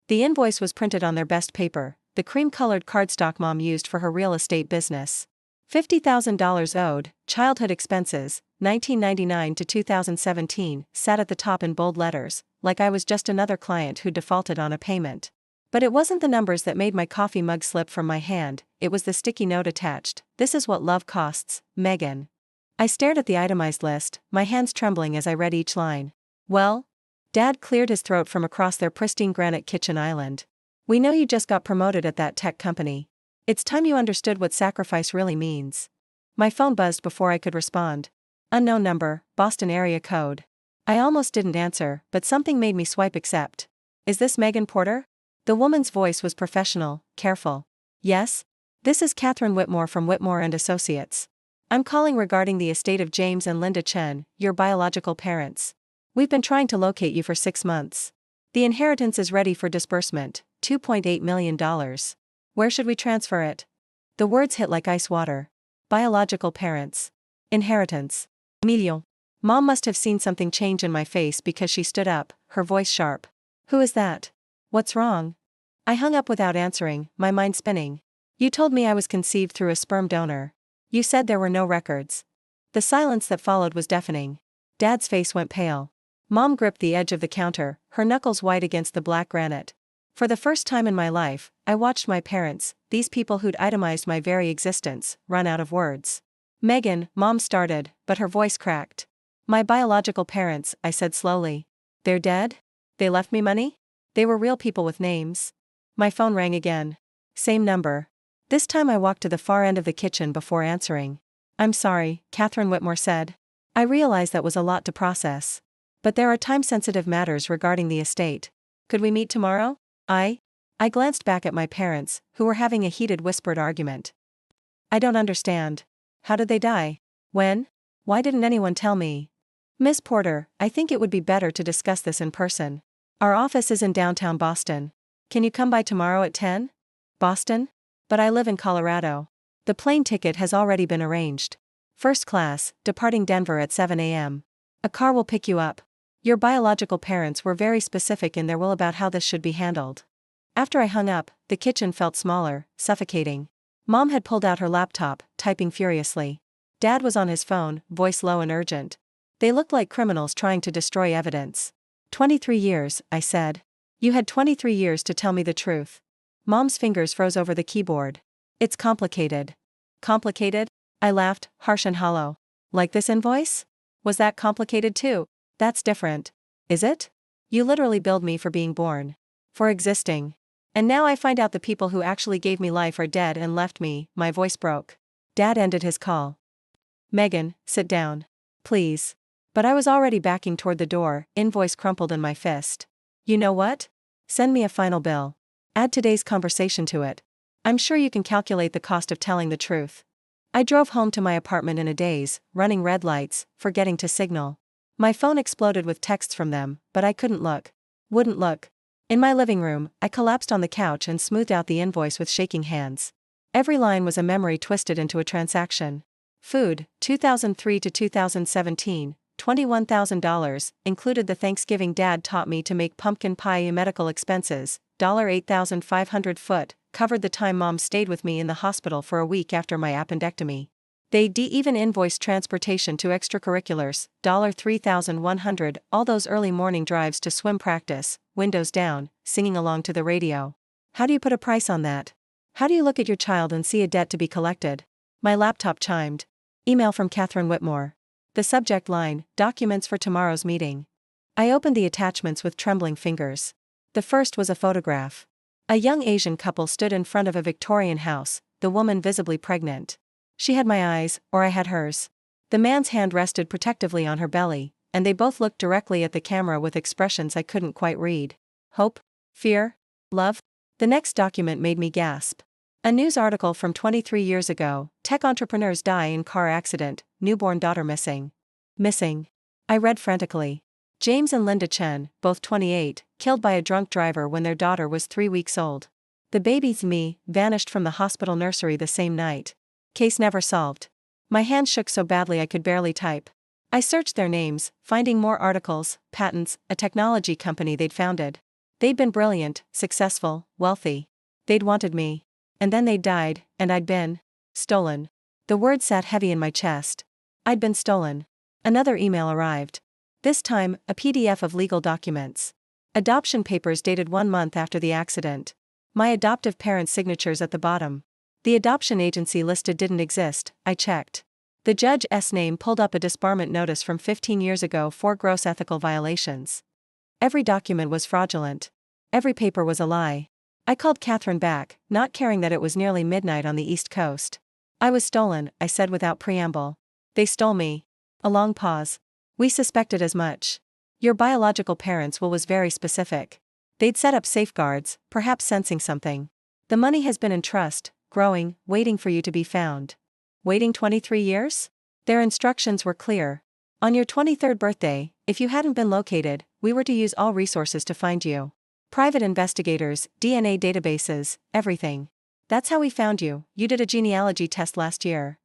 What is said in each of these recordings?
The invoice was printed on their best paper, the cream-colored cardstock Mom used for her real estate business. $50,000 owed, childhood expenses, 1999 to 2017, sat at the top in bold letters, like I was just another client who defaulted on a payment. But it wasn't the numbers that made my coffee mug slip from my hand, it was the sticky note attached. "This is what love costs, Megan." I stared at the itemized list, my hands trembling as I read each line. "Well?" Dad cleared his throat from across their pristine granite kitchen island. "We know you just got promoted at that tech company. It's time you understood what sacrifice really means." My phone buzzed before I could respond. Unknown number, Boston area code. I almost didn't answer, but something made me swipe accept. "Is this Megan Porter?" The woman's voice was professional, careful. "Yes? This is Catherine Whitmore from Whitmore and Associates. I'm calling regarding the estate of James and Linda Chen, your biological parents. We've been trying to locate you for 6 months. The inheritance is ready for disbursement, $2.8 million. Where should we transfer it?" The words hit like ice water. Biological parents. Inheritance. Million. Mom must have seen something change in my face because she stood up, her voice sharp. "Who is that? What's wrong?" I hung up without answering, my mind spinning. "You told me I was conceived through a sperm donor. You said there were no records." The silence that followed was deafening. Dad's face went pale. Mom gripped the edge of the counter, her knuckles white against the black granite. For the first time in my life, I watched my parents, these people who'd itemized my very existence, run out of words. "Megan," Mom started, but her voice cracked. "My biological parents," I said slowly. "They're dead? They left me money? They were real people with names?" My phone rang again. Same number. This time I walked to the far end of the kitchen before answering. "I'm sorry," Catherine Whitmore said. I realized that was a lot to process. "But there are time-sensitive matters regarding the estate. Could we meet tomorrow?" I glanced back at my parents, who were having a heated whispered argument. "I don't understand. How did they die? When? Why didn't anyone tell me?" "Miss Porter, I think it would be better to discuss this in person. Our office is in downtown Boston. Can you come by tomorrow at 10? "Boston? But I live in Colorado. The plane ticket has already been arranged. First class, departing Denver at 7 a.m. A car will pick you up. Your biological parents were very specific in their will about how this should be handled." After I hung up, the kitchen felt smaller, suffocating. Mom had pulled out her laptop, typing furiously. Dad was on his phone, voice low and urgent. They looked like criminals trying to destroy evidence. 23 years, I said. "You had 23 years to tell me the truth." Mom's fingers froze over the keyboard. "It's complicated." "Complicated?" I laughed, harsh and hollow. "Like this invoice? Was that complicated too?" "That's different." "Is it? You literally billed me for being born. For existing. And now I find out the people who actually gave me life are dead and left me." My voice broke. Dad ended his call. "Megan, sit down. Please." But I was already backing toward the door, invoice crumpled in my fist. "You know what? Send me a final bill. Add today's conversation to it. I'm sure you can calculate the cost of telling the truth." I drove home to my apartment in a daze, running red lights, forgetting to signal. My phone exploded with texts from them, but I couldn't look. Wouldn't look. In my living room, I collapsed on the couch and smoothed out the invoice with shaking hands. Every line was a memory twisted into a transaction. Food, 2003 to 2017, $21,000, included the Thanksgiving Dad taught me to make pumpkin pie. Medical expenses, $8,500 foot, covered the time Mom stayed with me in the hospital for a week after my appendectomy. They even invoiced transportation to extracurriculars, $3,100, all those early morning drives to swim practice, windows down, singing along to the radio. How do you put a price on that? How do you look at your child and see a debt to be collected? My laptop chimed. Email from Catherine Whitmore. The subject line, documents for tomorrow's meeting. I opened the attachments with trembling fingers. The first was a photograph. A young Asian couple stood in front of a Victorian house, the woman visibly pregnant. She had my eyes, or I had hers. The man's hand rested protectively on her belly, and they both looked directly at the camera with expressions I couldn't quite read. Hope? Fear? Love? The next document made me gasp. A news article from 23 years ago, tech entrepreneurs die in car accident, newborn daughter missing. Missing. I read frantically. James and Linda Chen, both 28, killed by a drunk driver when their daughter was 3 weeks old. The baby's me, vanished from the hospital nursery the same night. Case never solved. My hand shook so badly I could barely type. I searched their names, finding more articles, patents, a technology company they'd founded. They'd been brilliant, successful, wealthy. They'd wanted me. And then they'd died, and I'd been stolen. The word sat heavy in my chest. I'd been stolen. Another email arrived. This time, a PDF of legal documents. Adoption papers dated 1 month after the accident. My adoptive parents' signatures at the bottom. The adoption agency listed didn't exist, I checked. The judge's name pulled up a disbarment notice from 15 years ago for gross ethical violations. Every document was fraudulent. Every paper was a lie. I called Catherine back, not caring that it was nearly midnight on the East Coast. I was stolen, I said without preamble. They stole me. A long pause. We suspected as much. Your biological parents' will was very specific. They'd set up safeguards, perhaps sensing something. The money has been in trust, growing, waiting for you to be found. Waiting 23 years? Their instructions were clear. On your 23rd birthday, if you hadn't been located, we were to use all resources to find you. Private investigators, DNA databases, everything. That's how we found you. You did a genealogy test last year.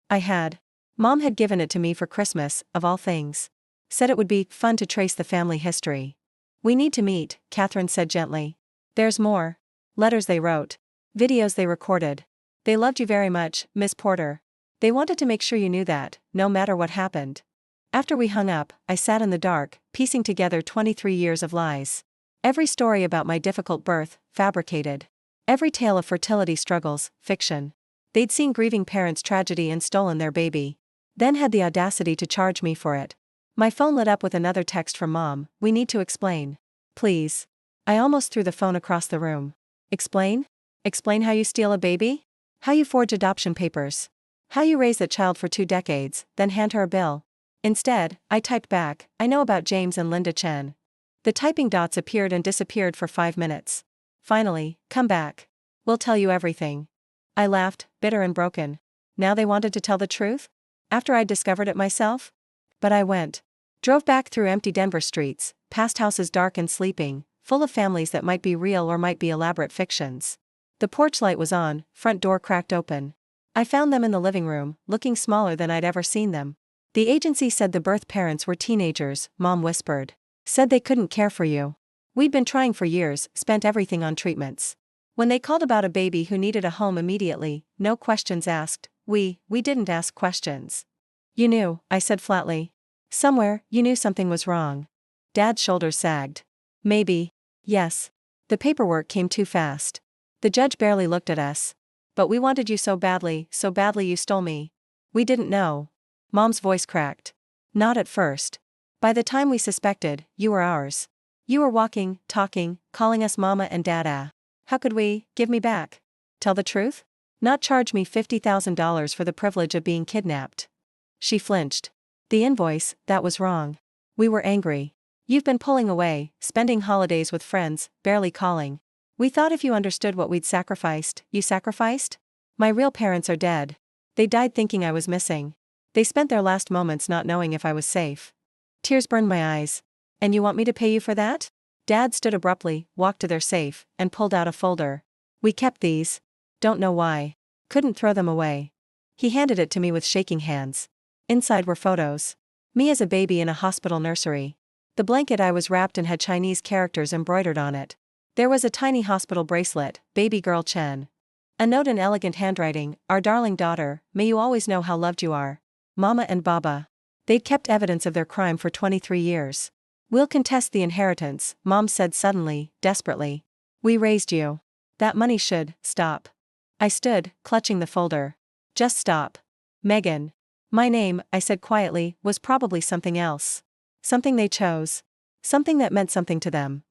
I had. Mom had given it to me for Christmas, of all things. Said it would be fun to trace the family history. We need to meet, Catherine said gently. There's more. Letters they wrote. Videos they recorded. They loved you very much, Miss Porter. They wanted to make sure you knew that, no matter what happened. After we hung up, I sat in the dark, piecing together 23 years of lies. Every story about my difficult birth, fabricated. Every tale of fertility struggles, fiction. They'd seen grieving parents' tragedy and stolen their baby. Then had the audacity to charge me for it. My phone lit up with another text from Mom. We need to explain. Please. I almost threw the phone across the room. Explain? Explain how you steal a baby? How you forge adoption papers? How you raise that child for 2 decades, then hand her a bill? Instead, I typed back, I know about James and Linda Chen. The typing dots appeared and disappeared for 5 minutes. Finally, come back. We'll tell you everything. I laughed, bitter and broken. Now they wanted to tell the truth? After I'd discovered it myself? But I went. Drove back through empty Denver streets, past houses dark and sleeping, full of families that might be real or might be elaborate fictions. The porch light was on, front door cracked open. I found them in the living room, looking smaller than I'd ever seen them. The agency said the birth parents were teenagers, Mom whispered. Said they couldn't care for you. We'd been trying for years, spent everything on treatments. When they called about a baby who needed a home immediately, no questions asked, we didn't ask questions. You knew, I said flatly. Somewhere, you knew something was wrong. Dad's shoulders sagged. Maybe. Yes. The paperwork came too fast. The judge barely looked at us. But we wanted you so badly you stole me. We didn't know. Mom's voice cracked. Not at first. By the time we suspected, you were ours. You were walking, talking, calling us Mama and Dada. How could we give me back? Tell the truth? Not charge me $50,000 for the privilege of being kidnapped. She flinched. The invoice, that was wrong. We were angry. You've been pulling away, spending holidays with friends, barely calling. We thought if you understood what we'd sacrificed, you sacrificed? My real parents are dead. They died thinking I was missing. They spent their last moments not knowing if I was safe. Tears burned my eyes. And you want me to pay you for that? Dad stood abruptly, walked to their safe, and pulled out a folder. We kept these. Don't know why. Couldn't throw them away. He handed it to me with shaking hands. Inside were photos. Me as a baby in a hospital nursery. The blanket I was wrapped in had Chinese characters embroidered on it. There was a tiny hospital bracelet, Baby Girl Chen. A note in elegant handwriting, Our darling daughter, may you always know how loved you are. Mama and Baba. They'd kept evidence of their crime for 23 years. We'll contest the inheritance, Mom said suddenly, desperately. We raised you. That money should stop. I stood, clutching the folder. Just stop. Megan. My name, I said quietly, was probably something else. Something they chose. Something that meant something to them.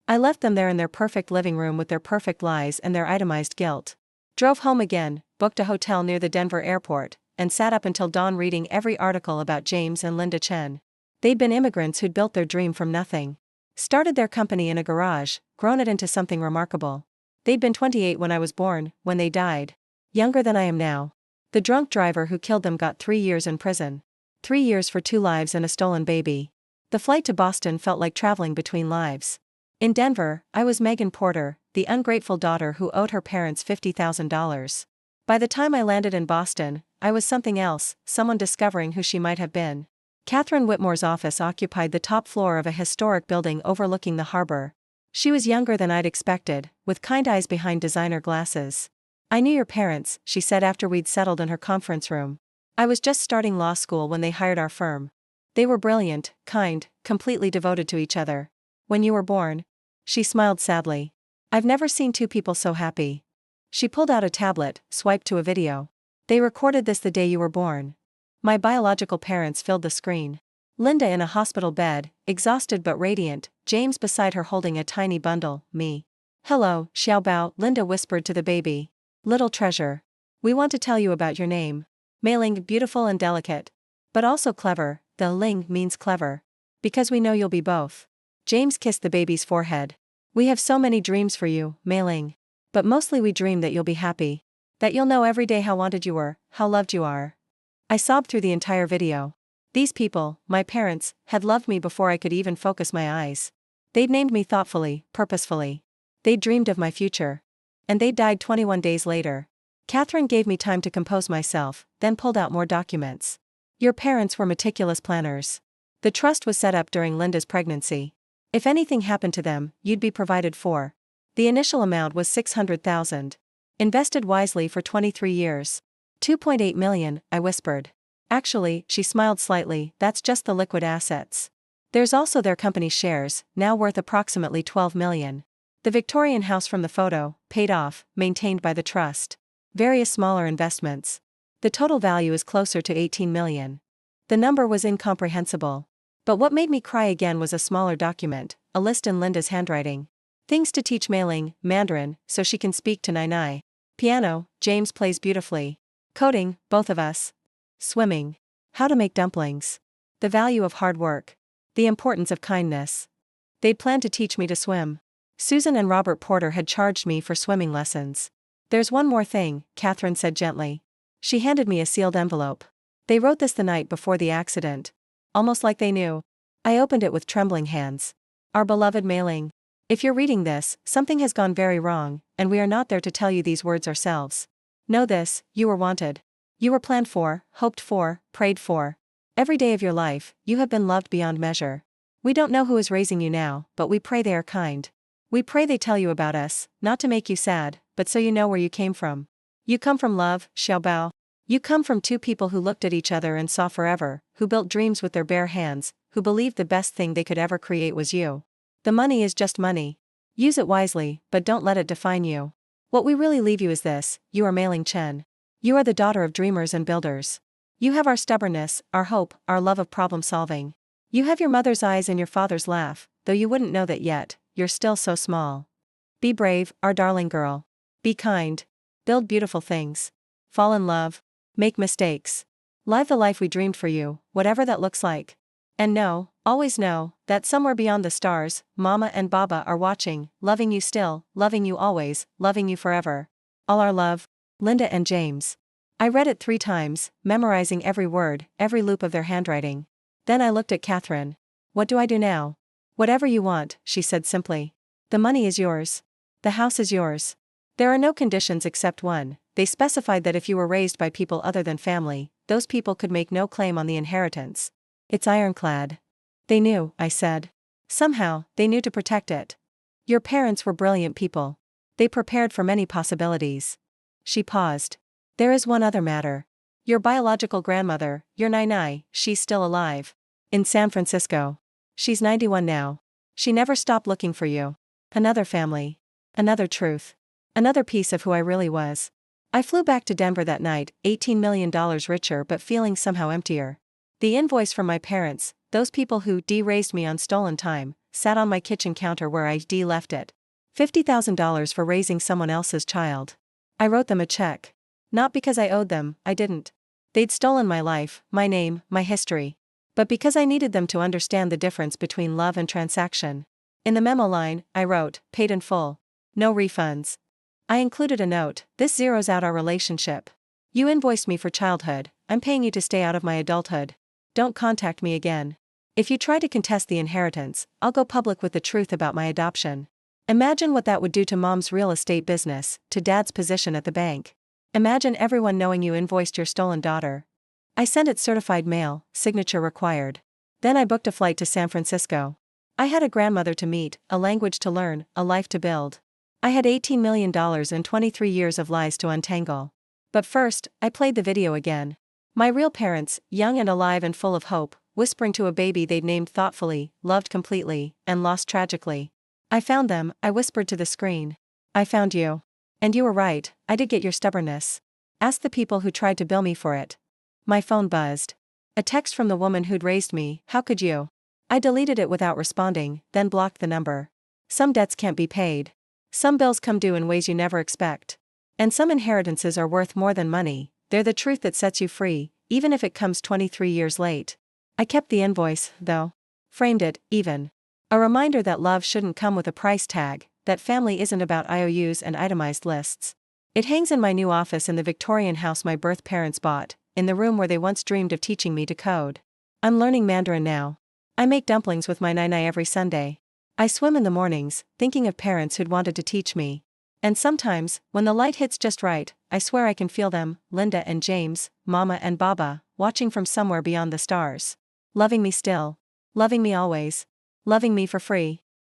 I left them there in their perfect living room with their perfect lies and their itemized guilt. Drove home again, booked a hotel near the Denver airport, and sat up until dawn reading every article about James and Linda Chen. They'd been immigrants who'd built their dream from nothing. Started their company in a garage, grown it into something remarkable. They'd been 28 when I was born, when they died. Younger than I am now. The drunk driver who killed them got 3 years in prison. 3 years for 2 lives and a stolen baby. The flight to Boston felt like traveling between lives. In Denver, I was Megan Porter, the ungrateful daughter who owed her parents $50,000. By the time I landed in Boston, I was something else, someone discovering who she might have been. Catherine Whitmore's office occupied the top floor of a historic building overlooking the harbor. She was younger than I'd expected, with kind eyes behind designer glasses. I knew your parents, she said after we'd settled in her conference room. I was just starting law school when they hired our firm. They were brilliant, kind, completely devoted to each other. When you were born? She smiled sadly. I've never seen two people so happy. She pulled out a tablet, swiped to a video. They recorded this the day you were born. My biological parents filled the screen. Linda in a hospital bed, exhausted but radiant, James beside her holding a tiny bundle, me. Hello, Xiaobao, Linda whispered to the baby. Little treasure. We want to tell you about your name. Mei Ling, beautiful and delicate. But also clever, the Ling means clever. Because we know you'll be both. James kissed the baby's forehead. We have so many dreams for you, Mei Ling. But mostly we dream that you'll be happy. That you'll know every day how wanted you were, how loved you are. I sobbed through the entire video. These people, my parents, had loved me before I could even focus my eyes. They'd named me thoughtfully, purposefully. They'd dreamed of my future. And they died 21 days later. Catherine gave me time to compose myself, then pulled out more documents. Your parents were meticulous planners. The trust was set up during Linda's pregnancy. If anything happened to them, you'd be provided for. The initial amount was $600,000. Invested wisely for 23 years. 2.8 million, I whispered. Actually, she smiled slightly, that's just the liquid assets. There's also their company shares, now worth approximately 12 million. The Victorian house from the photo, paid off, maintained by the trust. Various smaller investments. The total value is closer to 18 million. The number was incomprehensible. But what made me cry again was a smaller document, a list in Linda's handwriting. Things to teach Mei Ling, Mandarin, so she can speak to Nai. Piano, James plays beautifully. Coding, both of us. Swimming. How to make dumplings. The value of hard work. The importance of kindness. They'd planned to teach me to swim. Susan and Robert Porter had charged me for swimming lessons. There's one more thing, Catherine said gently. She handed me a sealed envelope. They wrote this the night before the accident. Almost like they knew. I opened it with trembling hands. Our beloved Mei Ling. If you're reading this, something has gone very wrong, and we are not there to tell you these words ourselves. Know this, you were wanted. You were planned for, hoped for, prayed for. Every day of your life, you have been loved beyond measure. We don't know who is raising you now, but we pray they are kind. We pray they tell you about us, not to make you sad, but so you know where you came from. You come from love, Xiaobao. You come from two people who looked at each other and saw forever, who built dreams with their bare hands, who believed the best thing they could ever create was you. The money is just money. Use it wisely, but don't let it define you. What we really leave you is this, you are Mei Ling Chen. You are the daughter of dreamers and builders. You have our stubbornness, our hope, our love of problem solving. You have your mother's eyes and your father's laugh, though you wouldn't know that yet, you're still so small. Be brave, our darling girl. Be kind. Build beautiful things. Fall in love. Make mistakes. Live the life we dreamed for you, whatever that looks like. And know, always know, that somewhere beyond the stars, Mama and Baba are watching, loving you still, loving you always, loving you forever. All our love. Linda and James. I read it 3 times, memorizing every word, every loop of their handwriting. Then I looked at Catherine. What do I do now? Whatever you want, she said simply. The money is yours. The house is yours. There are no conditions except one. They specified that if you were raised by people other than family, those people could make no claim on the inheritance. It's ironclad. They knew, I said. Somehow, they knew to protect it. Your parents were brilliant people. They prepared for many possibilities. She paused. There is one other matter. Your biological grandmother, your Nai, she's still alive. In San Francisco. She's 91 now. She never stopped looking for you. Another family. Another truth. Another piece of who I really was. I flew back to Denver that night, $18 million richer but feeling somehow emptier. The invoice from my parents, those people who raised me on stolen time, sat on my kitchen counter where I left it. $50,000 for raising someone else's child. I wrote them a check. Not because I owed them, I didn't. They'd stolen my life, my name, my history. But because I needed them to understand the difference between love and transaction. In the memo line, I wrote, paid in full. No refunds. I included a note, this zeroes out our relationship. You invoiced me for childhood, I'm paying you to stay out of my adulthood. Don't contact me again. If you try to contest the inheritance, I'll go public with the truth about my adoption. Imagine what that would do to Mom's real estate business, to Dad's position at the bank. Imagine everyone knowing you invoiced your stolen daughter. I sent it certified mail, signature required. Then I booked a flight to San Francisco. I had a grandmother to meet, a language to learn, a life to build. I had $18 million and 23 years of lies to untangle. But first, I played the video again. My real parents, young and alive and full of hope, whispering to a baby they'd named thoughtfully, loved completely, and lost tragically. I found them, I whispered to the screen. I found you. And you were right, I did get your stubbornness. Ask the people who tried to bill me for it. My phone buzzed. A text from the woman who'd raised me, how could you? I deleted it without responding, then blocked the number. Some debts can't be paid. Some bills come due in ways you never expect. And some inheritances are worth more than money, they're the truth that sets you free, even if it comes 23 years late. I kept the invoice, though. Framed it, even. A reminder that love shouldn't come with a price tag, that family isn't about IOUs and itemized lists. It hangs in my new office in the Victorian house my birth parents bought, in the room where they once dreamed of teaching me to code. I'm learning Mandarin now. I make dumplings with my nai every Sunday. I swim in the mornings, thinking of parents who'd wanted to teach me. And sometimes, when the light hits just right, I swear I can feel them, Linda and James, Mama and Baba, watching from somewhere beyond the stars. Loving me still. Loving me always. Loving me for free.